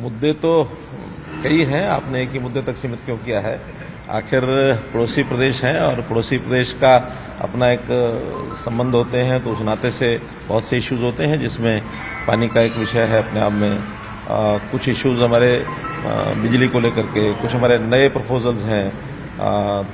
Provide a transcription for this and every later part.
मुद्दे तो कई हैं, आपने एक ही मुद्दे तक सीमित क्यों किया है? आखिर पड़ोसी प्रदेश हैं और पड़ोसी प्रदेश का अपना एक संबंध होते हैं, तो उस नाते से बहुत से इश्यूज होते हैं जिसमें पानी का एक विषय है अपने आप में। कुछ इश्यूज हमारे बिजली को लेकर के, कुछ हमारे नए प्रपोजल्स हैं,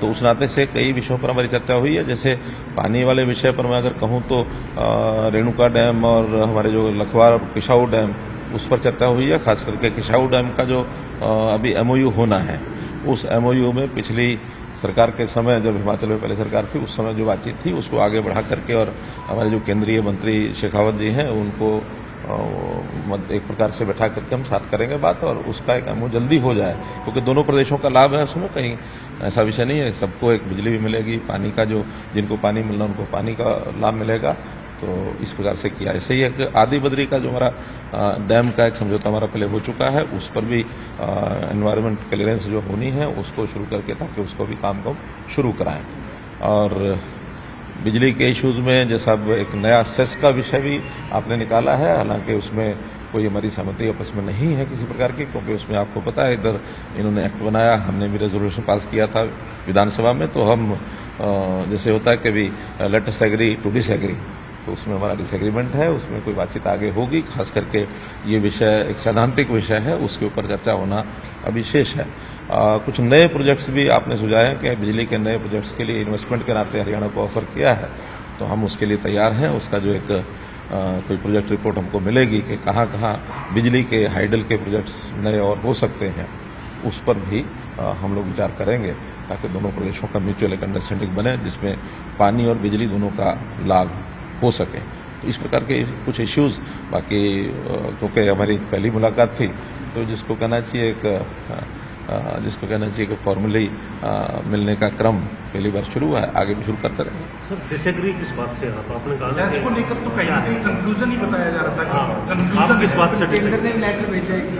तो उस नाते से कई विषयों पर हमारी चर्चा हुई है। जैसे पानी वाले विषय पर मैं अगर कहूँ तो रेणुका डैम और हमारे जो लखवार और किसाऊ डैम, उस पर चर्चा हुई है। खास करके किसाऊ डैम का जो अभी एमओयू होना है, उस एमओयू में पिछली सरकार के समय, जब हिमाचल में पहले सरकार थी, उस समय जो बातचीत थी उसको आगे बढ़ा करके, और हमारे जो केंद्रीय मंत्री शेखावत जी हैं उनको एक प्रकार से बैठा करके हम साथ करेंगे बात, और उसका एक एमओयू जल्दी हो जाए, क्योंकि दोनों प्रदेशों का लाभ है उसमें। कहीं ऐसा विषय नहीं है, सबको एक बिजली भी मिलेगी, पानी का जो जिनको पानी मिलना उनको पानी का लाभ मिलेगा। तो इस प्रकार से किया। ऐसे ही एक आदि बद्री का जो हमारा डैम का एक समझौता हमारा पहले हो चुका है, उस पर भी एनवायरनमेंट क्लियरेंस जो होनी है उसको शुरू करके, ताकि उसको भी काम को शुरू कराएं। और बिजली के इश्यूज में जैसा एक नया सेस का विषय भी आपने निकाला है, हालांकि उसमें कोई हमारी सहमति आपस में नहीं है किसी प्रकार की, क्योंकि उसमें आपको पता है इधर इन्होंने एक्ट बनाया, हमने भी रेजोल्यूशन पास किया था विधानसभा में, तो हम जैसे होता है कि भी let us agree to disagree, तो उसमें हमारा डिसएग्रीमेंट है, उसमें कोई बातचीत आगे होगी। खास करके ये विषय एक सैद्धांतिक विषय है, उसके ऊपर चर्चा होना अभी शेष है। कुछ नए प्रोजेक्ट्स भी आपने सुझाए हैं कि बिजली के नए प्रोजेक्ट्स के लिए इन्वेस्टमेंट के नाते हरियाणा को ऑफर किया है, तो हम उसके लिए तैयार हैं। उसका जो एक कोई प्रोजेक्ट रिपोर्ट हमको मिलेगी कि कहाँ कहाँ बिजली के हाइडल के प्रोजेक्ट्स नए और हो सकते हैं, उस पर भी हम लोग विचार करेंगे, ताकि दोनों प्रदेशों का म्यूचुअल एक अंडरस्टैंडिंग बने, जिसमें पानी और बिजली दोनों का लाभ हो सके। तो इस प्रकार के कुछ इश्यूज, बाकी क्योंकि हमारी पहली मुलाकात थी, तो जिसको कहना चाहिए कि फॉर्मली मिलने का क्रम पहली बार शुरू हुआ है, आगे भी शुरू करते रहेंगे। सर डिसएग्री किस बात से आप? आपने कहा इसको लेकर तो कहीं ना कहीं कंक्लूजन ही बताया जा रहा था कि कंक्लूजन आप किस बात से केंद्र ने लेटर भेजा है कि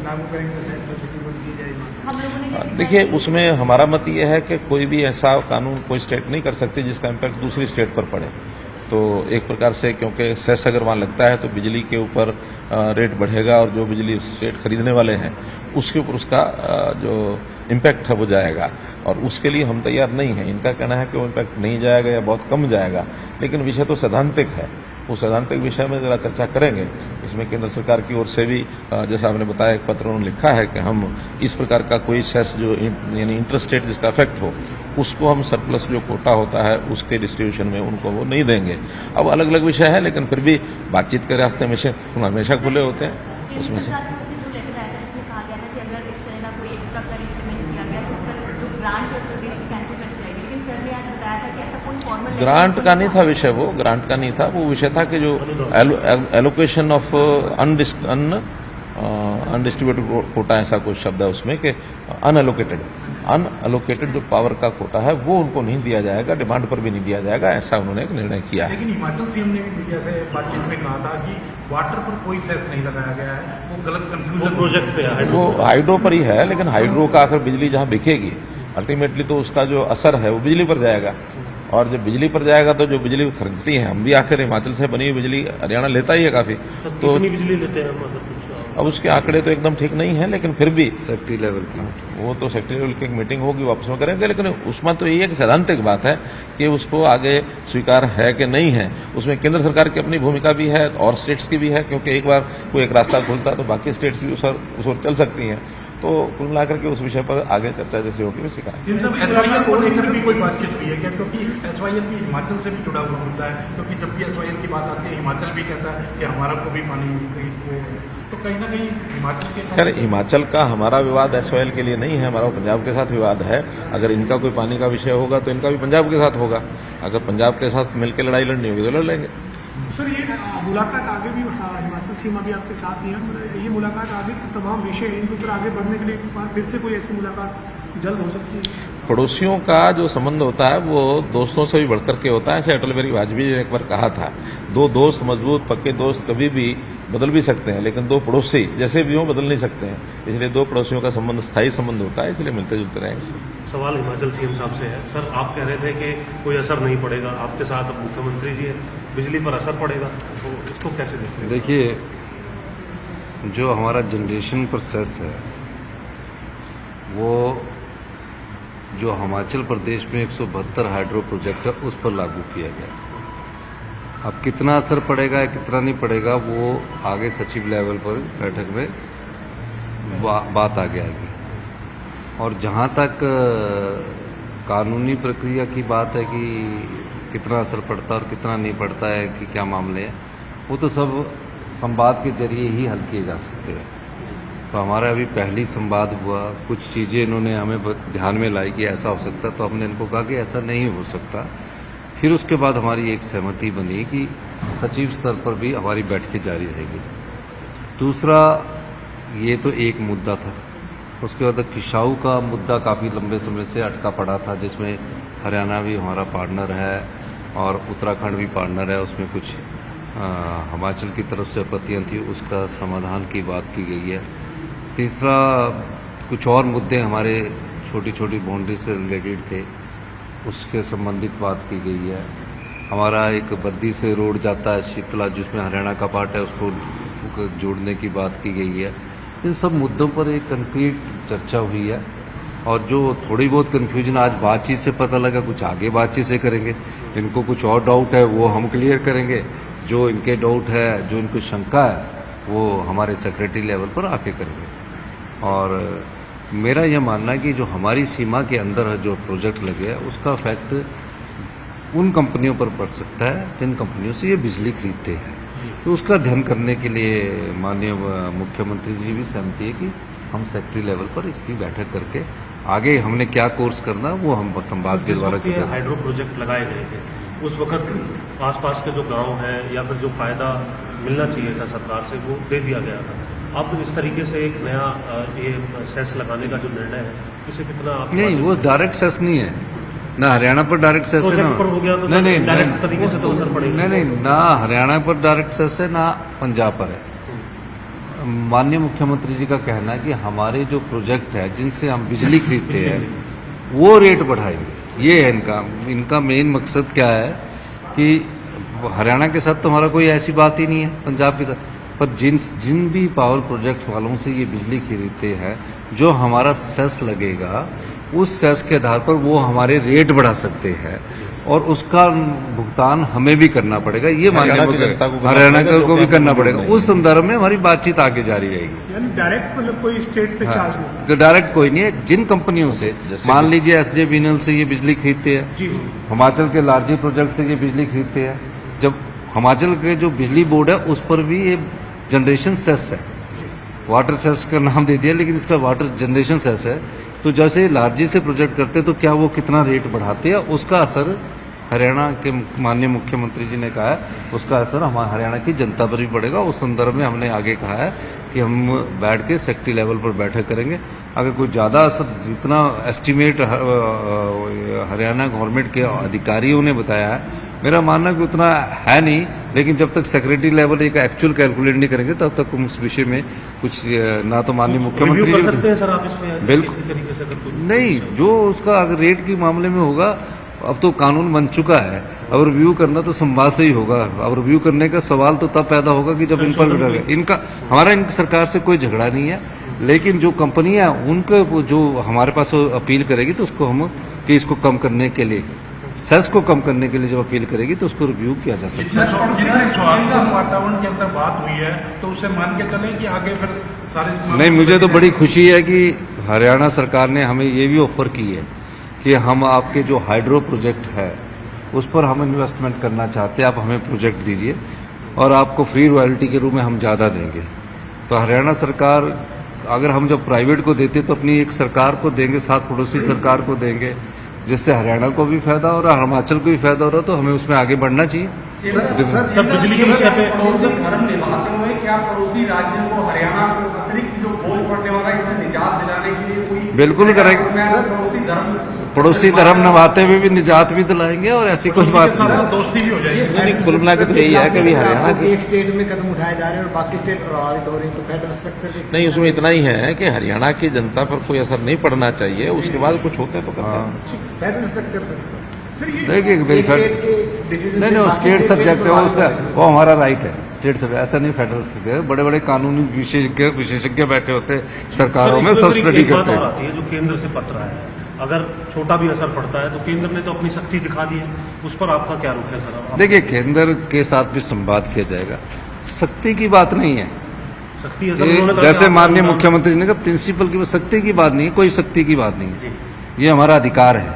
लागू करेंगे सिटी बंद की जाएगी। देखिए, उसमें हमारा मत ये है कि कोई भी ऐसा कानून कोई स्टेट नहीं कर सकती जिसका इम्पैक्ट दूसरी स्टेट पर पड़े। तो एक प्रकार से, क्योंकि सेस अगर वहाँ लगता है तो बिजली के ऊपर रेट बढ़ेगा, और जो बिजली स्टेट खरीदने वाले हैं उसके ऊपर उसका जो इम्पैक्ट है वो जाएगा, और उसके लिए हम तैयार नहीं हैं। इनका कहना है कि वो इम्पैक्ट नहीं जाएगा या बहुत कम जाएगा, लेकिन विषय तो सैद्धांतिक है। उस सैद्धांतिक विषय में जरा चर्चा करेंगे। इसमें केंद्र सरकार की ओर से भी, जैसा आपने बताया, एक पत्र उन्होंने लिखा है कि हम इस प्रकार का कोई सेस जो यानी इंटरस्टेट जिसका इफेक्ट हो, उसको हम सरप्लस जो कोटा होता है उसके डिस्ट्रीब्यूशन में उनको वो नहीं देंगे। अब अलग अलग विषय है, लेकिन फिर भी बातचीत के रास्ते हमेशा खुले होते हैं। उसमें से ग्रांट का नहीं था विषय, वो ग्रांट का नहीं था, वो विषय था कि जो एलोकेशन ऑफ अनडिस्ट्रीब्यूटेड कोटा, ऐसा कुछ शब्द है उसमें, कि अनएलोकेटेड जो पावर का कोटा है वो उनको नहीं दिया जाएगा, डिमांड पर भी नहीं दिया जाएगा, ऐसा उन्होंने एक निर्णय किया है। लेकिन हिमाचल सीएम ने भी मीडिया से बातचीत में कहा था कि वाटर पर कोई सेस नहीं लगाया गया है, वो गलत कंक्लूजन प्रोजेक्ट पे है, वो हाइड्रो पर ही है, लेकिन हाइड्रो का आखिर बिजली जहां बिकेगी अल्टीमेटली तो उसका जो असर है वो बिजली पर जाएगा, और जब बिजली पर जाएगा तो जो बिजली खरीदती है, हम भी आखिर हिमाचल से बनी हुई बिजली हरियाणा लेता ही है काफी, तो बिजली लेते हैं मतलब। अब उसके आंकड़े तो एकदम ठीक नहीं है, लेकिन फिर भी सेक्रेटरी लेवल की वो तो सेक्रेटरी लेवल की एक मीटिंग होगी, वापस में करेंगे। लेकिन उसमें तो ये एक सैद्धांतिक बात है कि उसको आगे स्वीकार है कि नहीं है। उसमें केंद्र सरकार की अपनी भूमिका भी है और स्टेट्स की भी है, क्योंकि एक बार कोई एक रास्ता खुलता है तो बाकी स्टेट्स भी उस ओर चल सकती हैं। तो कुल मिलाकर के उस विषय पर आगे चर्चा जैसे होगी वैसे करेंगे। एसवाईएल को लेकर भी कोई बातचीत हुई है क्या? क्योंकि एसवाईएल भी हिमाचल से भी जुड़ा हुआ होता है, क्योंकि जब भी एसवाईएल की बात आती है हिमाचल भी कहता है कि हमारा को भी पानी, तो कहीं ना कहीं हिमाचल के खैर हिमाचल का हमारा विवाद एसवाईएल के लिए नहीं है, हमारा पंजाब के साथ विवाद है। अगर इनका कोई पानी का विषय होगा तो इनका भी पंजाब के साथ होगा। अगर पंजाब के साथ मिलकर लड़ाई लड़नी होगी तो लड़ लेंगे। सर ये मुलाकात आगे भी हिमाचल सीमा भी आपके साथ ही है, ये मुलाकात आगे तमाम विषय हैं, इनके ऊपर आगे बढ़ने के लिए फिर से कोई ऐसी मुलाकात जल्द हो सकती है? पड़ोसियों का जो संबंध होता है वो दोस्तों से भी बढ़कर के होता है। ऐसे अटल बिहारी वाजपेयी जी ने एक बार कहा था, दो दोस्त मजबूत पक्के दोस्त कभी भी बदल भी सकते हैं, लेकिन दो पड़ोसी जैसे भी हों बदल नहीं सकते हैं। इसलिए दो पड़ोसियों का संबंध स्थायी संबंध होता है, इसलिए मिलते जुलते रहेंगे। सवाल हिमाचल सीएम साहब से है। सर आप कह रहे थे कि कोई असर नहीं पड़ेगा, आपके साथ अब मुख्यमंत्री जी है, बिजली पर असर पड़ेगा, तो इसको कैसे देखते हैं? देखिए, जो हमारा जनरेशन प्रोसेस है वो जो हिमाचल प्रदेश में 172 हाइड्रो प्रोजेक्ट है उस पर लागू किया गया। अब कितना असर पड़ेगा कितना नहीं पड़ेगा वो आगे सचिव लेवल पर बैठक में बात आगे आएगी। और जहाँ तक कानूनी प्रक्रिया की बात है कि कितना असर पड़ता है और कितना नहीं पड़ता है कि क्या मामले हैं, वो तो सब संवाद के जरिए ही हल किए जा सकते हैं। तो हमारा अभी पहली संवाद हुआ, कुछ चीज़ें इन्होंने हमें ध्यान में लाई कि ऐसा हो सकता है, तो हमने इनको कहा कि ऐसा नहीं हो सकता। फिर उसके बाद हमारी एक सहमति बनी कि सचिव स्तर पर भी हमारी बैठकें जारी रहेगी। दूसरा, ये तो एक मुद्दा था। उसके बाद किसाऊ का मुद्दा काफ़ी लंबे समय से अटका पड़ा था, जिसमें हरियाणा भी हमारा पार्टनर है और उत्तराखंड भी पार्टनर है। उसमें कुछ हिमाचल की तरफ से आपत्तियाँ थी, उसका समाधान की बात की गई है। तीसरा, कुछ और मुद्दे हमारे छोटी छोटी बाउंड्री से रिलेटेड थे, उसके संबंधित बात की गई है। हमारा एक बद्दी से रोड जाता है शीतला, जिसमें हरियाणा का पार्ट है, उसको जोड़ने की बात की गई है। इन सब मुद्दों पर एक कंक्रीट चर्चा हुई है। और जो थोड़ी बहुत कन्फ्यूजन आज बातचीत से पता लगा, कुछ आगे बातचीत से करेंगे। इनको कुछ और डाउट है वो हम क्लियर करेंगे, जो इनके डाउट है, जो इनको शंका है, वो हमारे सेक्रेटरी लेवल पर आके करेंगे। और मेरा यह मानना है कि जो हमारी सीमा के अंदर जो प्रोजेक्ट लगे हैं उसका इफेक्ट उन कंपनियों पर पड़ सकता है जिन कंपनियों से ये बिजली खरीदते हैं। तो उसका अध्ययन करने के लिए माननीय मुख्यमंत्री जी भी सहमति है कि हम सेक्रेटरी लेवल पर इसकी बैठक करके आगे हमने क्या कोर्स करना वो हम संवाद के द्वारा करेंगे। हाइड्रो प्रोजेक्ट लगाए गए थे उस वक्त आसपास के जो गांव हैं या फिर जो फायदा मिलना चाहिए था सरकार से वो दे दिया गया था। अब इस तरीके से एक नया ये सेस लगाने का जो निर्णय है, इसे कितना आप नहीं, वो डायरेक्ट सेस नहीं है ना, हरियाणा पर डायरेक्ट सेस है ना, नहीं डायरेक्ट तरीके से तो असर पड़ेगा। नहीं, ना हरियाणा पर डायरेक्ट सेस है ना पंजाब पर है। माननीय मुख्यमंत्री जी का कहना है कि हमारे जो प्रोजेक्ट है जिनसे हम बिजली खरीदते हैं वो रेट बढ़ाएंगे। ये है इनका मेन मकसद क्या है कि हरियाणा के साथ तो हमारा कोई ऐसी बात ही नहीं है, पंजाब के साथ, पर जिन भी पावर प्रोजेक्ट वालों से ये बिजली खरीदते हैं, जो हमारा सेस लगेगा उस सेस के आधार पर वो हमारे रेट बढ़ा सकते हैं और उसका भुगतान हमें भी करना पड़ेगा। ये माननीय हरियाणा को भी करना पड़ेगा। उस संदर्भ में हमारी बातचीत आगे जारी रहेगी। यानी डायरेक्ट मतलब कोई स्टेट पे चार्ज नहीं? तो डायरेक्ट कोई नहीं है। जिन कंपनियों से मान लीजिए SJVNL से ये बिजली खरीदते हैं, जी जी, हिमाचल के लार्जी प्रोजेक्ट से ये बिजली खरीदते हैं, जब हिमाचल के जो बिजली बोर्ड है उस पर भी ये जनरेशन सेस है, वाटर सेस का नाम दे दिया लेकिन इसका वाटर जनरेशन सेस है। तो जैसे लार्जी से प्रोजेक्ट करते तो क्या वो कितना रेट बढ़ाते हैं, उसका असर हरियाणा के माननीय मुख्यमंत्री जी ने कहा है उसका असर हमारे हरियाणा की जनता पर भी पड़ेगा। उस संदर्भ में हमने आगे कहा है कि हम बैठ के सेक्रेटरी लेवल पर बैठक करेंगे। अगर कोई ज़्यादा असर, जितना एस्टीमेट हरियाणा गवर्नमेंट के अधिकारियों ने बताया है, मेरा मानना कि उतना है नहीं, लेकिन जब तक सेक्रेटरी लेवल एक एक्चुअल कैलकुलेट नहीं करेंगे तब तक हम उस विषय में कुछ ना तो माननीय मुख्यमंत्री कर सकते हैं सर आप इसमें बिल्कुल नहीं। जो उसका अगर रेट के मामले में होगा, अब तो कानून बन चुका है, अब रिव्यू करना तो संवाद से ही होगा। अब रिव्यू करने का सवाल तो तब पैदा होगा कि जब इन पर इनका हमारा इनकी सरकार से कोई झगड़ा नहीं है, लेकिन जो कंपनियां उनके जो हमारे पास अपील करेगी तो उसको हम कि इसको कम करने के लिए, सेस को कम करने के लिए जब अपील करेगी तो उसको रिव्यू किया जा सकता है। वातावरण के अंदर बात हुई है तो उसे मान के चलें कि आगे फिर सारे नहीं, मुझे तो बड़ी खुशी है कि हरियाणा सरकार ने हमें ये भी ऑफर की है कि हम आपके जो हाइड्रो प्रोजेक्ट है उस पर हम इन्वेस्टमेंट करना चाहते हैं, आप हमें प्रोजेक्ट दीजिए और आपको फ्री रॉयल्टी के रूप में हम ज़्यादा देंगे। तो हरियाणा सरकार, अगर हम जब प्राइवेट को देते तो अपनी एक सरकार को देंगे, साथ पड़ोसी सरकार को देंगे, जिससे हरियाणा को भी फायदा हो रहा है, हिमाचल को भी फायदा हो रहा है। तो हमें उसमें आगे बढ़ना चाहिए। सर बिजली के विषय पे धर्म निभाते हुए क्या पड़ोसी राज्यों को हरियाणा को अतिरिक्त जो बोझ पड़ने वाला है इसे निजात दिलाने के लिए कोई बिल्कुल करेंगे। पड़ोसी धर्म निभाते हुए भी निजात भी दिलाएंगे और ऐसी कोई बात नहीं। दोस्ती भी हो जाएगी। नहीं, कुल मिला के तो यही है कि अभी हरियाणा की एक स्टेट में कदम उठाए जा रहे हैं और बाकी स्टेट प्रभावित हो रही है, तो फेडरल स्ट्रक्चर नहीं, उसमें इतना ही है कि हरियाणा की जनता पर कोई असर नहीं पड़ना चाहिए, उसके बाद कुछ होते तो करते हैं। फेडरल स्ट्रक्चर सर ये देखिए नहीं, स्टेट सब्जेक्ट है, वो हमारा राइट है। स्टेट से ऐसा नहीं फेडरल से, बड़े बड़े कानूनी विशेषज्ञ बैठे होते हैं सरकारों में, सर, सब इसमें स्टडी एक बात करते और हैं। आती है जो केंद्र से पत्र आया है, अगर छोटा भी असर पड़ता है तो केंद्र ने तो अपनी सख्ती दिखा दी है, उस पर आपका क्या रुख है सर? देखिए, केंद्र के साथ भी संवाद किया जाएगा, सख्ती की बात नहीं है। सख्ती है सर, ये उन्होंने कहा जैसे कि माननीय आप- मुख्यमंत्री जी ने कहा, प्रिंसिपल की सख्ती की बात नहीं है, कोई सख्ती की बात नहीं जी। है, ये हमारा अधिकार है।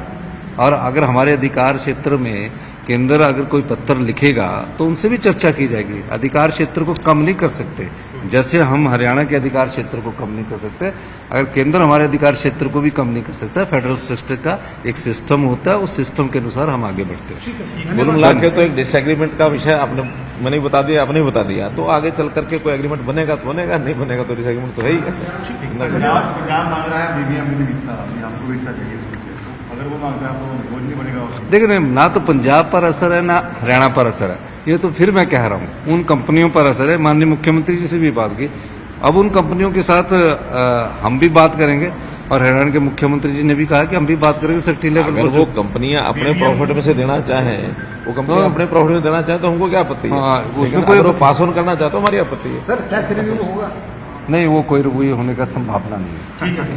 और अगर हमारे अधिकार क्षेत्र में केंद्र अगर कोई पत्र लिखेगा तो उनसे भी चर्चा की जाएगी। अधिकार क्षेत्र को कम नहीं कर सकते, जैसे हम हरियाणा के अधिकार क्षेत्र को कम नहीं कर सकते, अगर केंद्र हमारे अधिकार क्षेत्र को भी कम नहीं कर सकता। फेडरल सिस्टम का एक सिस्टम होता है, उस सिस्टम के अनुसार हम आगे बढ़ते हैं। कुल मिला के तो एक डिसएग्रीमेंट का विषय आपने मैंने ही बता दिया, आपने ही बता दिया, तो आगे चल करके कोई एग्रीमेंट बनेगा तो बनेगा, नहीं बनेगा तो डिसएग्रीमेंट तो है ही है। पंजाब मांग रहा है बीबीएम के लिए हिस्सा, हमको भी हिस्सा चाहिए उससे। तो अगर वो मांगता है तो बोझ नहीं बनेगा उससे। देखिए, ना तो पंजाब पर असर है ना हरियाणा पर असर है, ये तो फिर मैं कह रहा हूँ उन कंपनियों पर असर है। माननीय मुख्यमंत्री जी से भी बात की, अब उन कंपनियों के साथ हम भी बात करेंगे, और हरियाणा के मुख्यमंत्री जी ने भी कहा कि हम भी बात करेंगे सेक्टरी लेवल अगर पर। वो कंपनियां अपने प्रॉफिट में से देना चाहें, वो कंपनी तो- अपने प्रॉफिट में देना चाहे तो हमको क्या आपत्ति है? हाँ, उसमें लेकिन कोई अगर वो पास ऑन करना चाहते तो हमारी आपत्ति है। सर सेस रिव्यू होगा? नहीं, वो कोई रिव्यू होने का संभावना नहीं है। ठीक है